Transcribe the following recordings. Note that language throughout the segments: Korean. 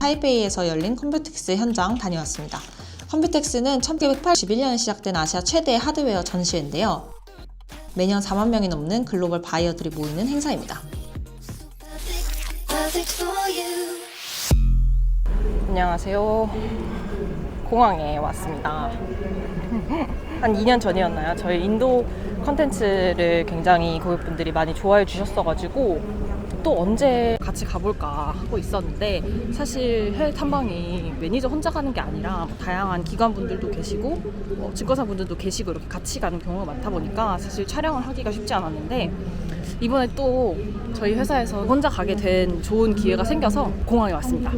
타이베이에서 열린 컴퓨텍스 현장 다녀왔습니다. 컴퓨텍스는 1981년에 시작된 아시아 최대의 하드웨어 전시회인데요. 매년 4만 명이 넘는 글로벌 바이어들이 모이는 행사입니다. 안녕하세요. 공항에 왔습니다. 한 2년 전이었나요? 저희 인도 컨텐츠를 굉장히 고객분들이 많이 좋아해 주셨어가지고 또 언제 같이 가볼까 하고 있었는데, 사실 해외 탐방이 매니저 혼자 가는 게 아니라 다양한 기관분들도 계시고 증권사분들도 계시고 이렇게 같이 가는 경우가 많다 보니까 사실 촬영을 하기가 쉽지 않았는데, 이번에 또 저희 회사에서 혼자 가게 된 좋은 기회가 생겨서 공항에 왔습니다.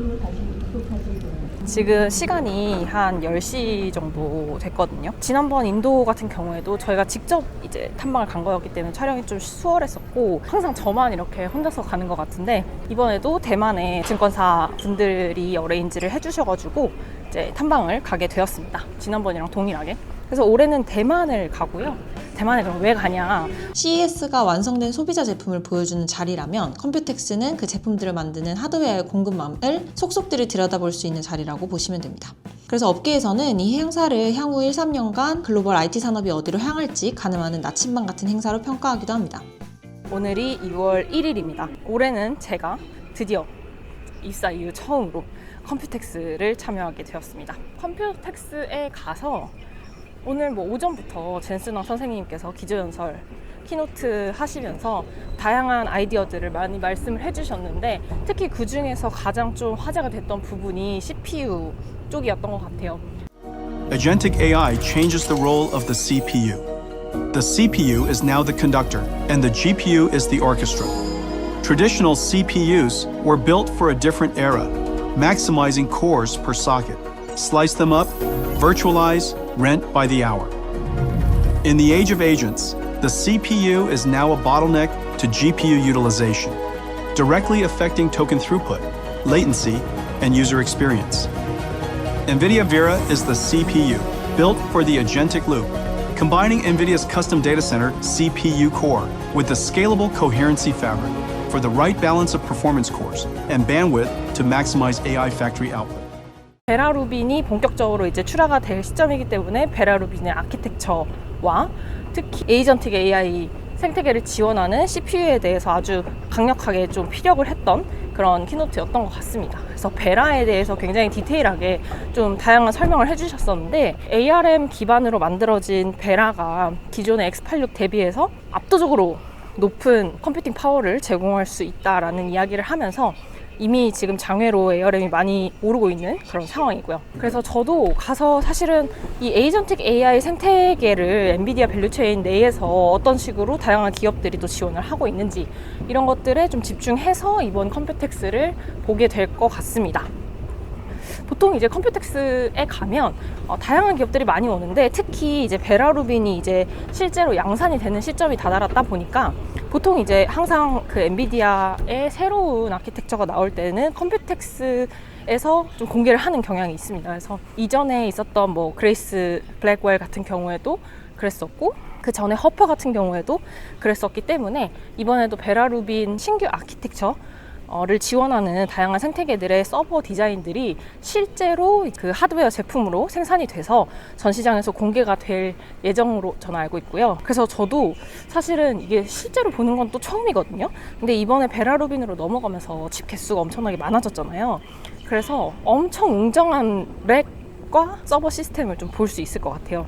지금 시간이 한 10시 정도 됐거든요. 지난번 인도 같은 경우에도 저희가 직접 이제 탐방을 간 거였기 때문에 촬영이 좀 수월했었고, 항상 저만 이렇게 혼자서 가는 것 같은데, 이번에도 대만의 증권사 분들이 어레인지를 해주셔가지고 이제 탐방을 가게 되었습니다. 지난번이랑 동일하게. 그래서 올해는 대만을 가고요. 대만에 그럼 왜 가냐? CES가 완성된 소비자 제품을 보여주는 자리라면 컴퓨텍스는 그 제품들을 만드는 하드웨어의 공급망을 속속들이 들여다볼 수 있는 자리라고 보시면 됩니다. 그래서 업계에서는 이 행사를 향후 1-3년간 글로벌 IT 산업이 어디로 향할지 가늠하는 나침반 같은 행사로 평가하기도 합니다. 오늘이 2월 1일입니다. 올해는 제가 드디어 입사 이후 처음으로 컴퓨텍스를 참여하게 되었습니다. 컴퓨텍스에 가서 오늘 오전부터 젠스너 선생님께서 기조연설, 키노트 하시면서 다양한 아이디어들을 많이 말씀을 해주셨는데, 특히 그 중에서 가장 좀 화제가 됐던 부분이 CPU 쪽이었던 것 같아요. Agentic AI changes the role of the CPU. The CPU is now the conductor, and the GPU is the orchestra. Traditional CPUs were built for a different era, maximizing cores per socket. Slice them up, virtualize, rent by the hour. In the age of agents, the CPU is now a bottleneck to GPU utilization, directly affecting token throughput, latency, and user experience. NVIDIA Vera is the CPU, built for the agentic loop, combining NVIDIA's custom data center CPU core with the scalable coherency fabric for the right balance of performance cores and bandwidth to maximize AI factory output. 베라 루빈이 본격적으로 이제 출하가 될 시점이기 때문에 베라 루빈의 아키텍처와 특히 에이전틱 AI 생태계를 지원하는 CPU에 대해서 아주 강력하게 좀 피력을 했던 그런 키노트였던 것 같습니다. 그래서 베라에 대해서 굉장히 디테일하게 좀 다양한 설명을 해주셨었는데, ARM 기반으로 만들어진 베라가 기존의 X86 대비해서 압도적으로 높은 컴퓨팅 파워를 제공할 수 있다라는 이야기를 하면서 이미 지금 장외로 ARM이 많이 오르고 있는 그런 상황이고요. 그래서 저도 가서 사실은 이 에이전틱 AI 생태계를 엔비디아 밸류체인 내에서 어떤 식으로 다양한 기업들이 또 지원을 하고 있는지, 이런 것들에 좀 집중해서 이번 컴퓨텍스를 보게 될 것 같습니다. 보통 이제 컴퓨텍스에 가면 다양한 기업들이 많이 오는데, 특히 이제 베라 루빈이 이제 실제로 양산이 되는 시점이 다다랐다 보니까 보통 이제 항상 그 엔비디아의 새로운 아키텍처가 나올 때는 컴퓨텍스에서 좀 공개를 하는 경향이 있습니다. 그래서 이전에 있었던 그레이스 블랙웰 같은 경우에도 그랬었고, 그 전에 허퍼 같은 경우에도 그랬었기 때문에 이번에도 베라 루빈 신규 아키텍처 를 지원하는 다양한 생태계들의 서버 디자인들이 실제로 그 하드웨어 제품으로 생산이 돼서 전시장에서 공개가 될 예정으로 저는 알고 있고요. 그래서 저도 사실은 이게 실제로 보는 건 또 처음이거든요. 근데 이번에 베라 루빈으로 넘어가면서 칩 개수가 엄청나게 많아졌잖아요. 그래서 엄청 웅장한 렉과 서버 시스템을 좀 볼 수 있을 것 같아요.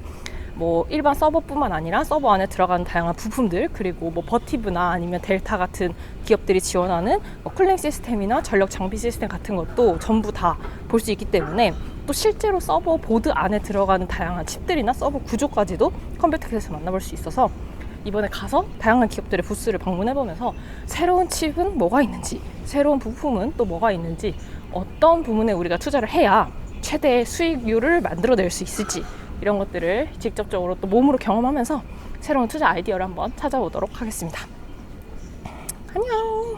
일반 서버뿐만 아니라 서버 안에 들어가는 다양한 부품들, 그리고 버티브나 아니면 델타 같은 기업들이 지원하는 쿨링 시스템이나 전력 장비 시스템 같은 것도 전부 다 볼 수 있기 때문에, 또 실제로 서버 보드 안에 들어가는 다양한 칩들이나 서버 구조까지도 컴퓨텍스에서 만나볼 수 있어서 이번에 가서 다양한 기업들의 부스를 방문해보면서 새로운 칩은 뭐가 있는지, 새로운 부품은 또 뭐가 있는지, 어떤 부분에 우리가 투자를 해야 최대의 수익률을 만들어낼 수 있을지, 이런 것들을 직접적으로 또 몸으로 경험하면서 새로운 투자 아이디어를 한번 찾아보도록 하겠습니다. 안녕!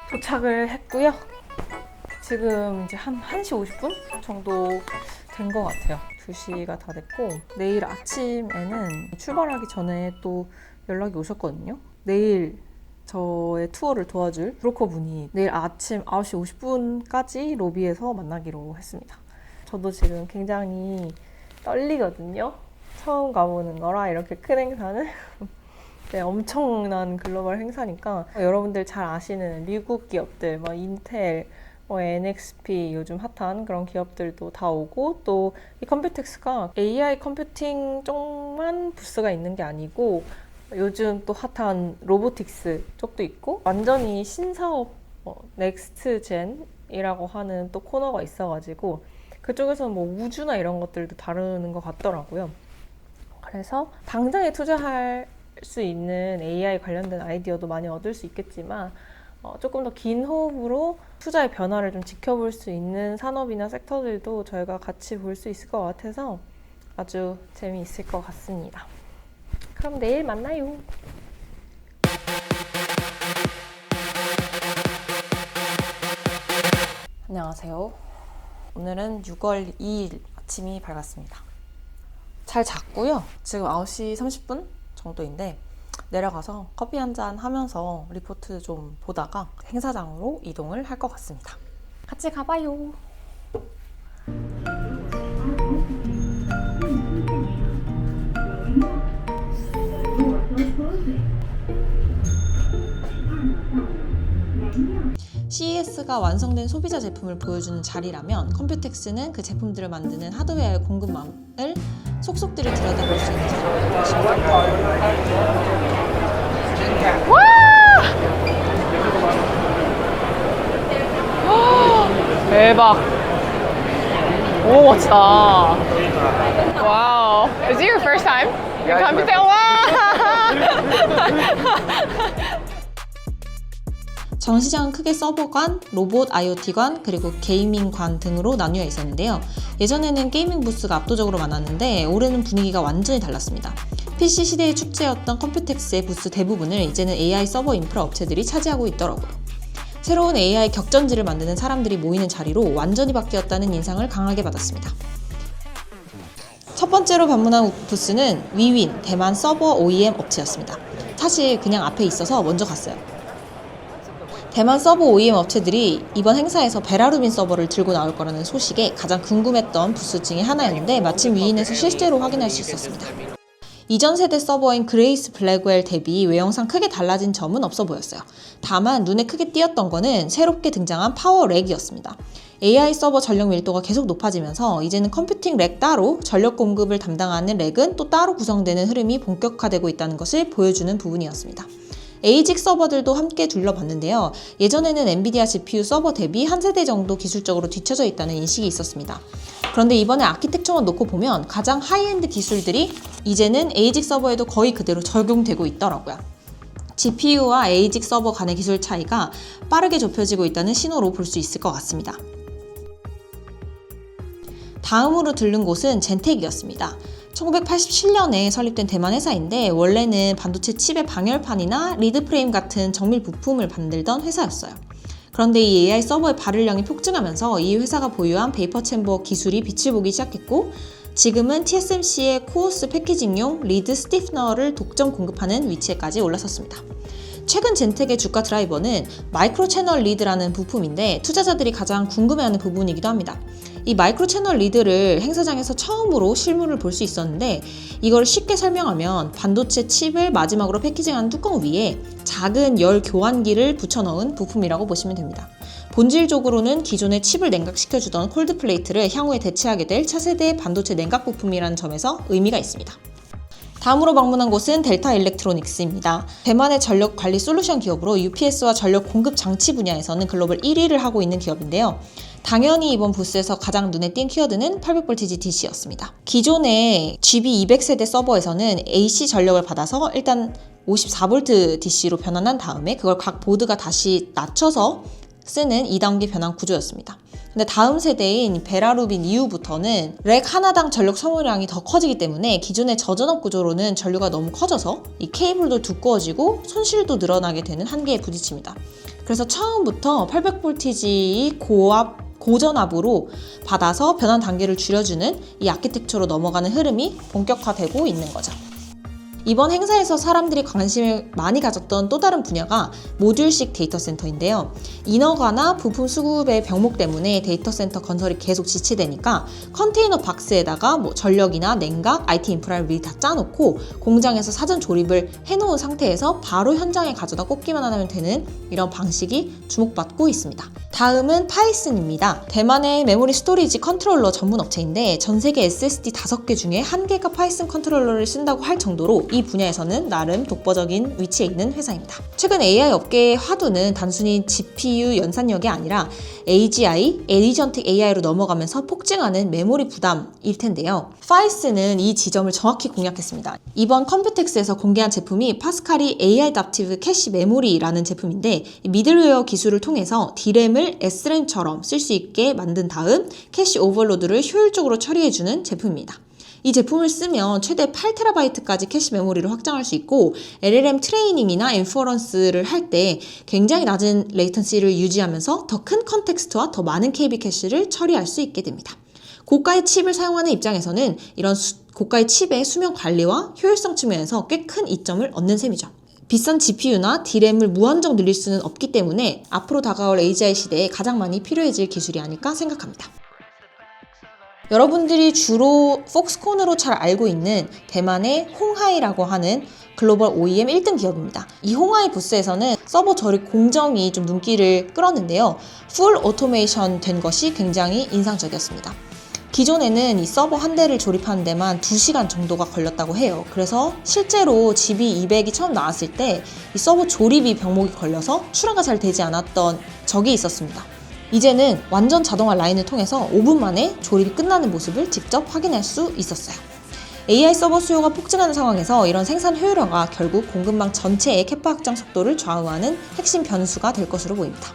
도착을 했고요. 지금 이제 한 1시 50분 정도 된 것 같아요. 2시가 다 됐고, 내일 아침에는 출발하기 전에 또 연락이 오셨거든요. 내일 저의 투어를 도와줄 브로커분이 내일 아침 9시 50분까지 로비에서 만나기로 했습니다. 저도 지금 굉장히 떨리거든요. 처음 가보는 거라 이렇게 큰 행사는 네, 엄청난 글로벌 행사니까 여러분들 잘 아시는 미국 기업들, 인텔, NXP 요즘 핫한 그런 기업들도 다 오고 또 이 컴퓨텍스가 AI 컴퓨팅 쪽만 부스가 있는 게 아니고 요즘 또 핫한 로보틱스 쪽도 있고 완전히 신사업 넥스트 젠이라고 하는 또 코너가 있어가지고 그쪽에서는 우주나 이런 것들도 다루는 것 같더라고요. 그래서 당장에 투자할 수 있는 AI 관련된 아이디어도 많이 얻을 수 있겠지만 조금 더 긴 호흡으로 투자의 변화를 좀 지켜볼 수 있는 산업이나 섹터들도 저희가 같이 볼 수 있을 것 같아서 아주 재미있을 것 같습니다. 그럼 내일 만나요. 안녕하세요. 오늘은 6월 2일 아침이 밝았습니다. 잘 잤고요. 지금 9시 30분 정도인데 내려가서 커피 한잔 하면서 리포트 좀 보다가 행사장으로 이동을 할 것 같습니다. 같이 가봐요. CES가 완성된 소비자 제품을 보여주는 자리라면 컴퓨텍스는 그 제품들을 만드는 하드웨어의 공급망을 속속들이 들여다볼 수 있는 자리입니다. 대박. 오, 멋지다. 와우. Is it your first time? You come to 와. 전시장은 크게 서버관, 로봇 IoT관, 그리고 게이밍관 등으로 나뉘어 있었는데요. 예전에는 게이밍 부스가 압도적으로 많았는데 올해는 분위기가 완전히 달랐습니다. PC 시대의 축제였던 컴퓨텍스의 부스 대부분을 이제는 AI 서버 인프라 업체들이 차지하고 있더라고요. 새로운 AI 격전지를 만드는 사람들이 모이는 자리로 완전히 바뀌었다는 인상을 강하게 받았습니다. 첫 번째로 방문한 부스는 위윈, 대만 서버 OEM 업체였습니다. 사실 그냥 앞에 있어서 먼저 갔어요. 대만 서버 OEM 업체들이 이번 행사에서 베라루빈 서버를 들고 나올 거라는 소식에 가장 궁금했던 부스 중에 하나였는데 마침 위인에서 실제로 확인할 수 있었습니다. 이전 세대 서버인 그레이스 블랙웰 대비 외형상 크게 달라진 점은 없어 보였어요. 다만 눈에 크게 띄었던 거는 새롭게 등장한 파워 렉이었습니다. AI 서버 전력 밀도가 계속 높아지면서 이제는 컴퓨팅 렉 따로 전력 공급을 담당하는 렉은 또 따로 구성되는 흐름이 본격화되고 있다는 것을 보여주는 부분이었습니다. 에이직 서버들도 함께 둘러봤는데요. 예전에는 엔비디아 GPU 서버 대비 한 세대 정도 기술적으로 뒤처져 있다는 인식이 있었습니다. 그런데 이번에 아키텍처만 놓고 보면 가장 하이엔드 기술들이 이제는 에이직 서버에도 거의 그대로 적용되고 있더라고요. GPU와 에이직 서버 간의 기술 차이가 빠르게 좁혀지고 있다는 신호로 볼 수 있을 것 같습니다. 다음으로 들른 곳은 젠텍이었습니다. 1987년에 설립된 대만 회사인데 원래는 반도체 칩의 방열판이나 리드 프레임 같은 정밀 부품을 만들던 회사였어요. 그런데 이 AI 서버의 발열량이 폭증하면서 이 회사가 보유한 베이퍼 챔버 기술이 빛을 보기 시작했고 지금은 TSMC의 코어스 패키징용 리드 스티프너를 독점 공급하는 위치에까지 올라섰습니다. 최근 젠텍의 주가 드라이버는 마이크로 채널 리드라는 부품인데 투자자들이 가장 궁금해하는 부분이기도 합니다. 이 마이크로 채널 리드를 행사장에서 처음으로 실물을 볼 수 있었는데 이걸 쉽게 설명하면 반도체 칩을 마지막으로 패키징한 뚜껑 위에 작은 열 교환기를 붙여넣은 부품이라고 보시면 됩니다. 본질적으로는 기존의 칩을 냉각시켜주던 콜드 플레이트를 향후에 대체하게 될 차세대 반도체 냉각 부품이라는 점에서 의미가 있습니다. 다음으로 방문한 곳은 델타 일렉트로닉스입니다. 대만의 전력 관리 솔루션 기업으로 UPS와 전력 공급 장치 분야에서는 글로벌 1위를 하고 있는 기업인데요. 당연히 이번 부스에서 가장 눈에 띈 키워드는 800V DC였습니다. 기존의 GB200세대 서버에서는 AC 전력을 받아서 일단 54V DC로 변환한 다음에 그걸 각 보드가 다시 낮춰서 쓰는 2단계 변환 구조였습니다. 근데 다음 세대인 베라루빈 이후부터는 렉 하나당 전력 소모량이 더 커지기 때문에 기존의 저전압 구조로는 전류가 너무 커져서 이 케이블도 두꺼워지고 손실도 늘어나게 되는 한계에 부딪힙니다. 그래서 처음부터 800V 고전압으로 받아서 변환 단계를 줄여주는 이 아키텍처로 넘어가는 흐름이 본격화되고 있는 거죠. 이번 행사에서 사람들이 관심을 많이 가졌던 또 다른 분야가 모듈식 데이터 센터인데요. 인허가나 부품 수급의 병목 때문에 데이터 센터 건설이 계속 지체되니까 컨테이너 박스에다가 전력이나 냉각, IT 인프라를 미리 다 짜놓고 공장에서 사전 조립을 해놓은 상태에서 바로 현장에 가져다 꽂기만 하면 되는 이런 방식이 주목받고 있습니다. 다음은 파이슨입니다. 대만의 메모리 스토리지 컨트롤러 전문 업체인데 전 세계 SSD 5개 중에 1개가 파이슨 컨트롤러를 쓴다고 할 정도로 이 분야에서는 나름 독보적인 위치에 있는 회사입니다. 최근 AI 업계의 화두는 단순히 GPU 연산력이 아니라 AGI, 에이전틱 AI로 넘어가면서 폭증하는 메모리 부담일 텐데요. 파이슨은 이 지점을 정확히 공략했습니다. 이번 컴퓨텍스에서 공개한 제품이 파스칼이 AI 답티브 캐시 메모리라는 제품인데 미들웨어 기술을 통해서 D램을 SRAM처럼 쓸 수 있게 만든 다음 캐시 오버로드를 효율적으로 처리해주는 제품입니다. 이 제품을 쓰면 최대 8TB까지 캐시 메모리를 확장할 수 있고 LLM 트레이닝이나 인퍼런스를 할 때 굉장히 낮은 레이턴시를 유지하면서 더 큰 컨텍스트와 더 많은 KB 캐시를 처리할 수 있게 됩니다. 고가의 칩을 사용하는 입장에서는 이런 고가의 칩의 수명 관리와 효율성 측면에서 꽤 큰 이점을 얻는 셈이죠. 비싼 GPU나 D램을 무한정 늘릴 수는 없기 때문에 앞으로 다가올 AGI 시대에 가장 많이 필요해질 기술이 아닐까 생각합니다. 여러분들이 주로 폭스콘으로 잘 알고 있는 대만의 홍하이라고 하는 글로벌 OEM 1등 기업입니다. 이 홍하이 부스에서는 서버 조립 공정이 좀 눈길을 끌었는데요. 풀 오토메이션 된 것이 굉장히 인상적이었습니다. 기존에는 이 서버 한 대를 조립하는 데만 2시간 정도가 걸렸다고 해요. 그래서 실제로 GB200이 처음 나왔을 때 이 서버 조립이 병목이 걸려서 출하가 잘 되지 않았던 적이 있었습니다. 이제는 완전 자동화 라인을 통해서 5분 만에 조립이 끝나는 모습을 직접 확인할 수 있었어요. AI 서버 수요가 폭증하는 상황에서 이런 생산 효율화가 결국 공급망 전체의 캐파 확장 속도를 좌우하는 핵심 변수가 될 것으로 보입니다.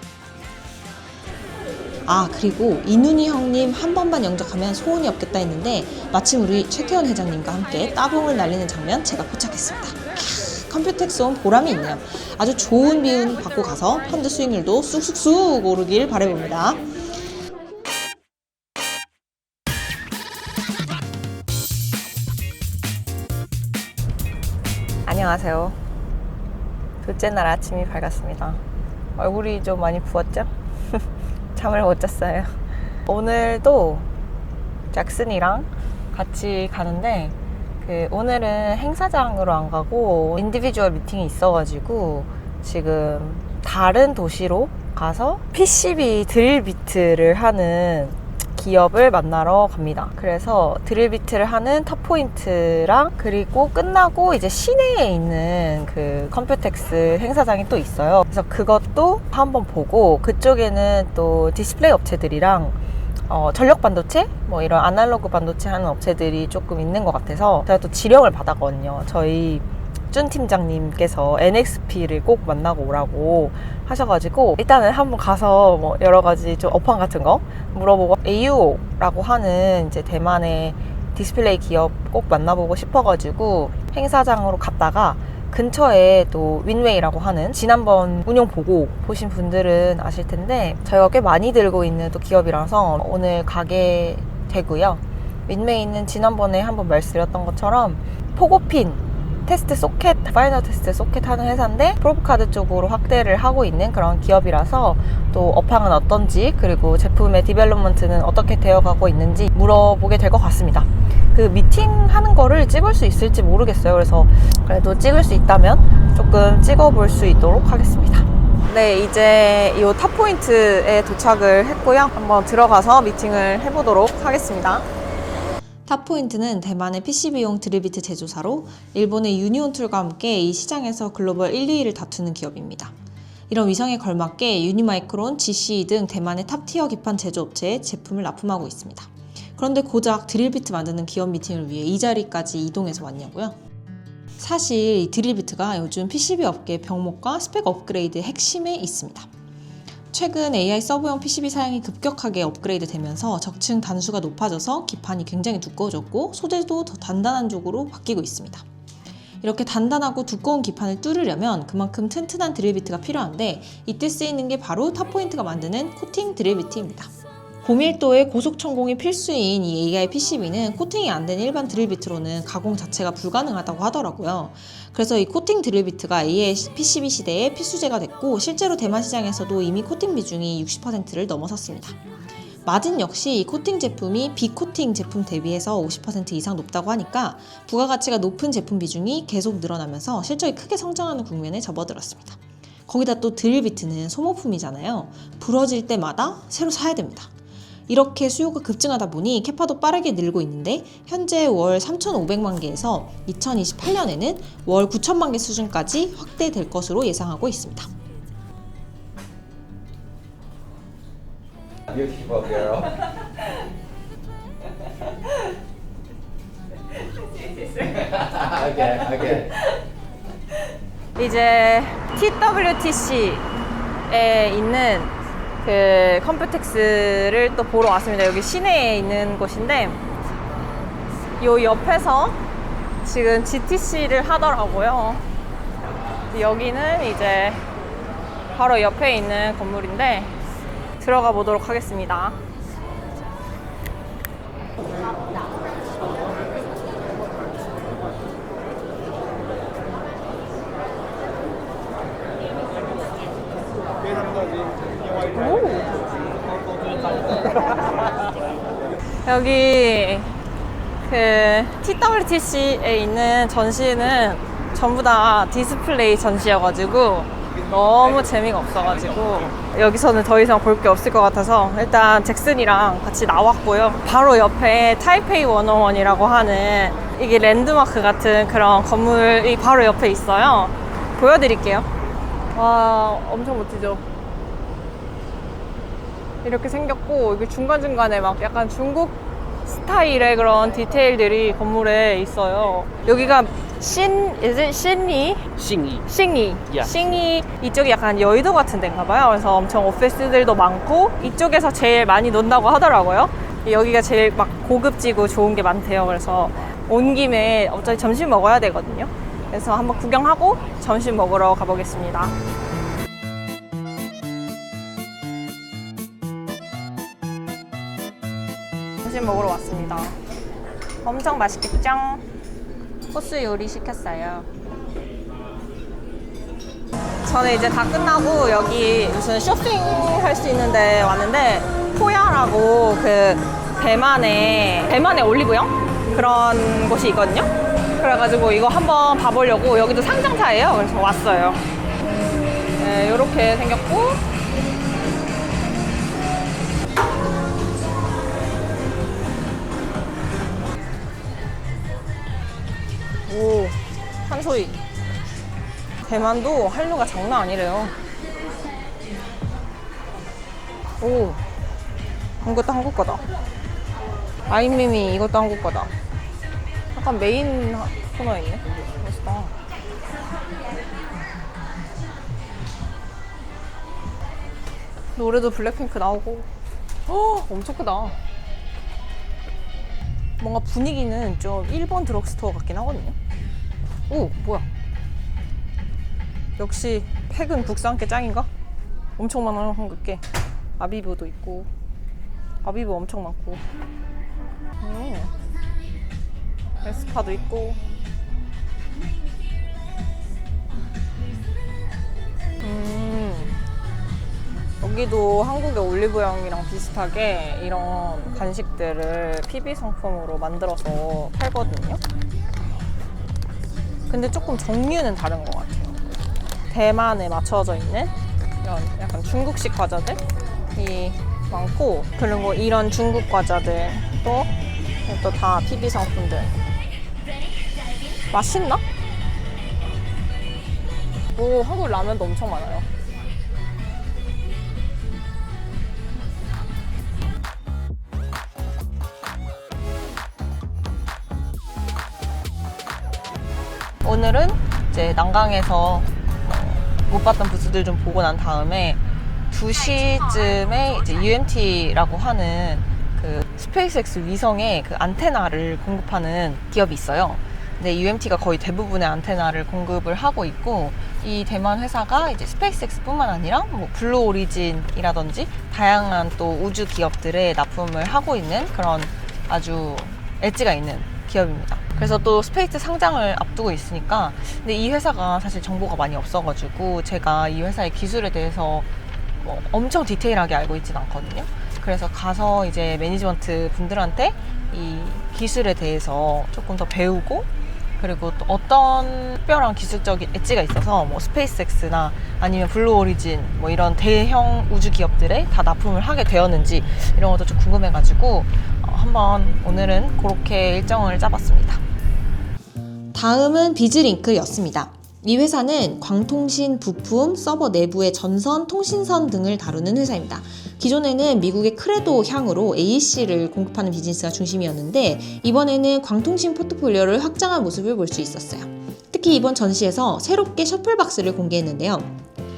그리고 이눈이 형님 한 번만 영접하면 소원이 없겠다 했는데 마침 우리 최태원 회장님과 함께 따봉을 날리는 장면 제가 포착했습니다. 컴퓨텍스 온 보람이 있네요. 아주 좋은 기운 받고 가서 펀드 수익률도 쑥쑥쑥 오르길 바라봅니다. 안녕하세요. 둘째 날 아침이 밝았습니다. 얼굴이 좀 많이 부었죠? 잠을 못 잤어요. 오늘도 잭슨이랑 같이 가는데 오늘은 행사장으로 안 가고 인디비주얼 미팅이 있어가지고 지금 다른 도시로 가서 PCB 드릴비트를 하는 기업을 만나러 갑니다. 그래서 드릴비트를 하는 탑포인트랑 그리고 끝나고 이제 시내에 있는 그 컴퓨텍스 행사장이 또 있어요. 그래서 그것도 한번 보고 그쪽에는 또 디스플레이 업체들이랑 전력 반도체? 이런 아날로그 반도체 하는 업체들이 조금 있는 것 같아서 제가 또 지령을 받았거든요. 저희 준 팀장님께서 NXP를 꼭 만나고 오라고 하셔가지고 일단은 한번 가서 여러 가지 좀 업황 같은 거 물어보고 AUO라고 하는 이제 대만의 디스플레이 기업 꼭 만나보고 싶어가지고 행사장으로 갔다가 근처에 또 윈웨이라고 하는 지난번 운영 보고 보신 분들은 아실 텐데 저희가 꽤 많이 들고 있는 또 기업이라서 오늘 가게 되고요. 윈웨이는 지난번에 한번 말씀드렸던 것처럼 포고핀 테스트 소켓, 파이널 테스트 소켓 하는 회사인데 프로브카드 쪽으로 확대를 하고 있는 그런 기업이라서 또 업황은 어떤지 그리고 제품의 디벨롭먼트는 어떻게 되어가고 있는지 물어보게 될 것 같습니다. 그 미팅 하는 거를 찍을 수 있을지 모르겠어요. 그래서 그래도 찍을 수 있다면 조금 찍어볼 수 있도록 하겠습니다. 네, 이제 이 탑포인트에 도착을 했고요. 한번 들어가서 미팅을 해보도록 하겠습니다. 탑포인트는 대만의 PCB용 드릴비트 제조사로 일본의 유니온툴과 함께 이 시장에서 글로벌 1, 2위를 다투는 기업입니다. 이런 위상에 걸맞게 유니마이크론, GCE 등 대만의 탑티어 기판 제조업체에 제품을 납품하고 있습니다. 그런데 고작 드릴비트 만드는 기업 미팅을 위해 이 자리까지 이동해서 왔냐고요? 사실 이 드릴비트가 요즘 PCB 업계의 병목과 스펙 업그레이드의 핵심에 있습니다. 최근 AI 서버용 PCB 사양이 급격하게 업그레이드 되면서 적층 단수가 높아져서 기판이 굉장히 두꺼워졌고 소재도 더 단단한 쪽으로 바뀌고 있습니다. 이렇게 단단하고 두꺼운 기판을 뚫으려면 그만큼 튼튼한 드릴비트가 필요한데 이때 쓰이는 게 바로 탑포인트가 만드는 코팅 드릴비트입니다. 고밀도의 고속 천공이 필수인 이 AI PCB는 코팅이 안 된 일반 드릴비트로는 가공 자체가 불가능하다고 하더라고요. 그래서 이 코팅 드릴비트가 AI PCB 시대에 필수제가 됐고 실제로 대만 시장에서도 이미 코팅 비중이 60%를 넘어섰습니다. 마진 역시 이 코팅 제품이 비코팅 제품 대비해서 50% 이상 높다고 하니까 부가가치가 높은 제품 비중이 계속 늘어나면서 실적이 크게 성장하는 국면에 접어들었습니다. 거기다 또 드릴비트는 소모품이잖아요. 부러질 때마다 새로 사야 됩니다. 이렇게 수요가 급증하다 보니 캐파도 빠르게 늘고 있는데 현재 월 3,500만 개에서 2028년에는 월 9,000만 개 수준까지 확대될 것으로 예상하고 있습니다. Beautiful girl. Okay. 이제 TWTC에 있는 그 컴퓨텍스를 또 보러 왔습니다. 여기 시내에 있는 곳인데 요 옆에서 지금 GTC를 하더라고요. 여기는 이제 바로 옆에 있는 건물인데 들어가 보도록 하겠습니다. 여기 그 TWTC에 있는 전시는 전부 다 디스플레이 전시여가지고 너무 재미가 없어가지고 여기서는 더 이상 볼 게 없을 것 같아서 일단 잭슨이랑 같이 나왔고요. 바로 옆에 타이페이 101이라고 하는 이게 랜드마크 같은 그런 건물이 바로 옆에 있어요. 보여드릴게요. 와, 엄청 멋지죠? 이렇게 생겼고 이게 중간중간에 막 약간 중국 스타일의 그런 디테일들이 건물에 있어요. 여기가 신이 싱이. Yeah. 싱이 이쪽이 약간 여의도 같은 데인가 봐요. 그래서 엄청 오피스들도 많고 이쪽에서 제일 많이 논다고 하더라고요. 여기가 제일 막 고급지고 좋은 게 많대요. 그래서 온 김에 어차피 점심 먹어야 되거든요. 그래서 한번 구경하고 점심 먹으러 가보겠습니다. 점심 먹으러 왔습니다. 엄청 맛있겠죠? 코스 요리 시켰어요. 저는 이제 다 끝나고 여기 무슨 쇼핑할 수 있는 데 왔는데 포야라고 그 대만의 올리브영 그런 곳이 있거든요. 그래가지고 이거 한번 봐보려고 여기도 상장사예요. 그래서 왔어요. 네, 이렇게 생겼고 오, 한소희. 대만도 한류가 장난 아니래요. 오, 이것도 한국 거다. 아이미미 이것도 한국 거다. 약간 메인 코너에 있네. 멋있다. 노래도 블랙핑크 나오고. 엄청 크다. 뭔가 분위기는 좀 일본 드럭스토어 같긴 하거든요. 오, 뭐야. 역시 팩은 국산께 짱인가? 엄청 많아요, 한국게. 아비브도 있고. 아비브 엄청 많고. 에스파도 있고. 여기도 한국의 올리브영이랑 비슷하게 이런 간식들을 PB 상품으로 만들어서 팔거든요. 근데 조금 종류는 다른 것 같아요. 대만에 맞춰져 있는 이런 약간 중국식 과자들이 많고, 그리고 이런 중국 과자들도 또 다 PB 상품들. 맛있나? 오, 한국 라면도 엄청 많아요. 오늘은 이제 난강에서 못 봤던 부스들 좀 보고 난 다음에 2시쯤에 이제 UMT라고 하는 그 스페이스X 위성의 그 안테나를 공급하는 기업이 있어요. 네, UMT가 거의 대부분의 안테나를 공급을 하고 있고, 이 대만 회사가 이제 스페이스X뿐만 아니라 뭐 블루 오리진이라든지 다양한 또 우주 기업들에 납품을 하고 있는 그런 아주 엣지가 있는 기업입니다. 그래서 또 스페이스 상장을 앞두고 있으니까, 근데 이 회사가 사실 정보가 많이 없어가지고 제가 이 회사의 기술에 대해서 뭐 엄청 디테일하게 알고 있진 않거든요. 그래서 가서 이제 매니지먼트 분들한테 이 기술에 대해서 조금 더 배우고, 그리고 또 어떤 특별한 기술적인 엣지가 있어서 뭐 스페이스X나 아니면 블루 오리진 뭐 이런 대형 우주 기업들에 다 납품을 하게 되었는지 이런 것도 좀 궁금해가지고 한번 오늘은 그렇게 일정을 짜봤습니다. 다음은 비즈링크였습니다. 이 회사는 광통신 부품, 서버 내부의 전선, 통신선 등을 다루는 회사입니다. 기존에는 미국의 크레도 향으로 AEC를 공급하는 비즈니스가 중심이었는데, 이번에는 광통신 포트폴리오를 확장한 모습을 볼 수 있었어요. 특히 이번 전시에서 새롭게 셔플박스를 공개했는데요.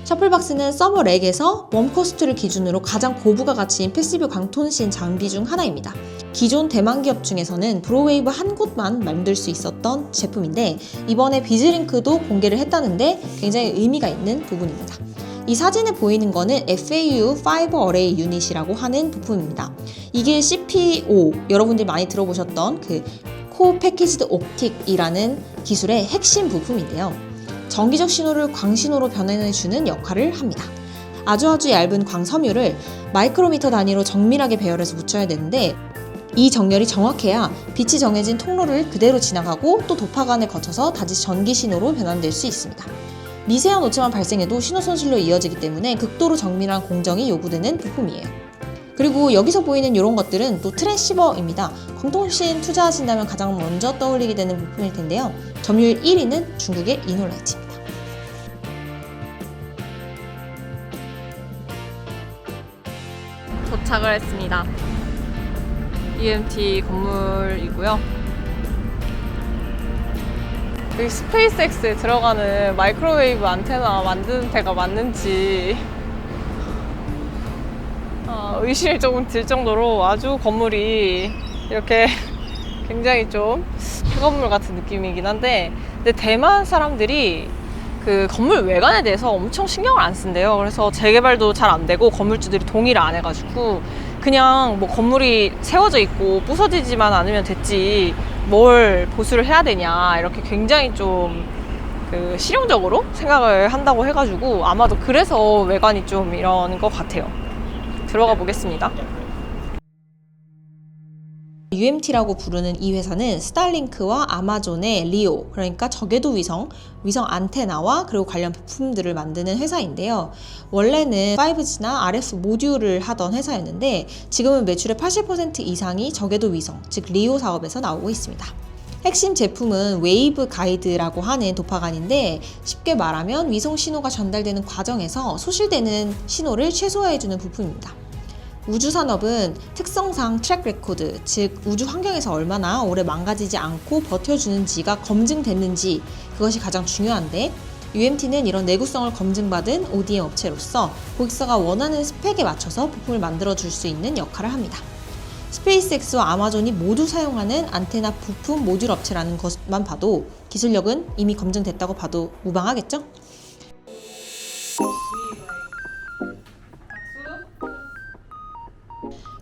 셔플박스는 서버 렉에서 웜코스트를 기준으로 가장 고부가 가치인 패시브 광통신 장비 중 하나입니다. 기존 대만 기업 중에서는 브로웨이브 한 곳만 만들 수 있었던 제품인데, 이번에 비즈링크도 공개를 했다는데 굉장히 의미가 있는 부분입니다. 이 사진에 보이는 거는 FAU 파이버 어레이 유닛이라고 하는 부품입니다. 이게 CPO, 여러분들이 많이 들어보셨던 그 코-패키지드 옵틱이라는 기술의 핵심 부품인데요. 정기적 신호를 광신호로 변환해주는 역할을 합니다. 아주 얇은 광섬유를 마이크로미터 단위로 정밀하게 배열해서 붙여야 되는데, 이 정렬이 정확해야 빛이 정해진 통로를 그대로 지나가고 또 도파관을 거쳐서 다시 전기 신호로 변환될 수 있습니다. 미세한 오차만 발생해도 신호 손실로 이어지기 때문에 극도로 정밀한 공정이 요구되는 부품이에요. 그리고 여기서 보이는 이런 것들은 또 트랜시버입니다. 광통신 투자하신다면 가장 먼저 떠올리게 되는 부품일 텐데요. 점유율 1위는 중국의 이노라이트입니다. 도착을 했습니다. UMT 건물이고요. 여기 스페이스X에 들어가는 마이크로웨이브 안테나 만드는 데가 맞는지 의심이 조금 들 정도로 아주 건물이 이렇게 굉장히 좀 폐건물 같은 느낌이긴 한데, 근데 대만 사람들이 그 건물 외관에 대해서 엄청 신경을 안 쓴대요. 그래서 재개발도 잘 안 되고 건물주들이 동의를 안 해가지고 그냥 뭐 건물이 세워져 있고 부서지지만 않으면 됐지 뭘 보수를 해야 되냐, 이렇게 굉장히 좀 그 실용적으로 생각을 한다고 해가지고 아마도 그래서 외관이 좀 이런 것 같아요. 들어가 보겠습니다. UMT라고 부르는 이 회사는 스타링크와 아마존의 리오, 그러니까 저궤도 위성 안테나와 그리고 관련 부품들을 만드는 회사인데요. 원래는 5G나 RF 모듈을 하던 회사였는데, 지금은 매출의 80% 이상이 저궤도 위성, 즉 리오 사업에서 나오고 있습니다. 핵심 제품은 웨이브 가이드라고 하는 도파관인데, 쉽게 말하면 위성 신호가 전달되는 과정에서 소실되는 신호를 최소화해주는 부품입니다. 우주 산업은 특성상 트랙 레코드, 즉 우주 환경에서 얼마나 오래 망가지지 않고 버텨주는지가 검증됐는지, 그것이 가장 중요한데, UMT는 이런 내구성을 검증받은 ODM 업체로서 고객사가 원하는 스펙에 맞춰서 부품을 만들어줄 수 있는 역할을 합니다. 스페이스X와 아마존이 모두 사용하는 안테나 부품 모듈 업체라는 것만 봐도 기술력은 이미 검증됐다고 봐도 무방하겠죠?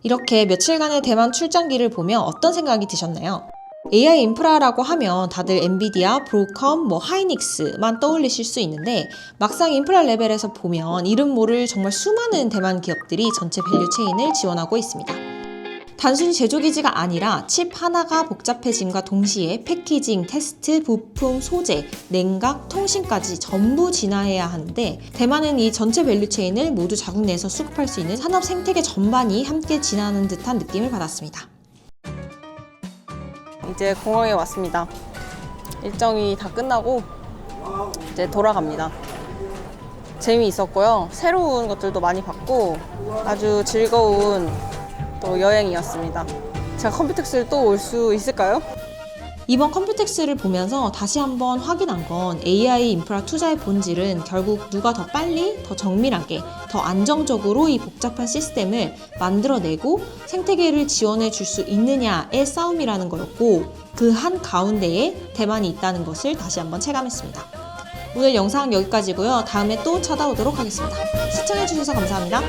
이렇게 며칠간의 대만 출장기를 보며 어떤 생각이 드셨나요? AI 인프라라고 하면 다들 엔비디아, 브로컴, 하이닉스만 떠올리실 수 있는데, 막상 인프라 레벨에서 보면 이름 모를 정말 수많은 대만 기업들이 전체 밸류 체인을 지원하고 있습니다. 단순히 제조기지가 아니라 칩 하나가 복잡해짐과 동시에 패키징, 테스트, 부품, 소재, 냉각, 통신까지 전부 진화해야 하는데, 대만은 이 전체 밸류 체인을 모두 자국 내에서 수급할 수 있는 산업 생태계 전반이 함께 진화하는 듯한 느낌을 받았습니다. 이제 공항에 왔습니다. 일정이 다 끝나고 이제 돌아갑니다. 재미있었고요. 새로운 것들도 많이 봤고 아주 즐거운 또 여행이었습니다. 제가 컴퓨텍스를 또 올 수 있을까요? 이번 컴퓨텍스를 보면서 다시 한번 확인한 건 AI 인프라 투자의 본질은 결국 누가 더 빨리, 더 정밀하게, 더 안정적으로 이 복잡한 시스템을 만들어내고 생태계를 지원해 줄 수 있느냐의 싸움이라는 거였고 그 한 가운데에 대만이 있다는 것을 다시 한번 체감했습니다. 오늘 영상 여기까지고요. 다음에 또 찾아오도록 하겠습니다. 시청해주셔서 감사합니다.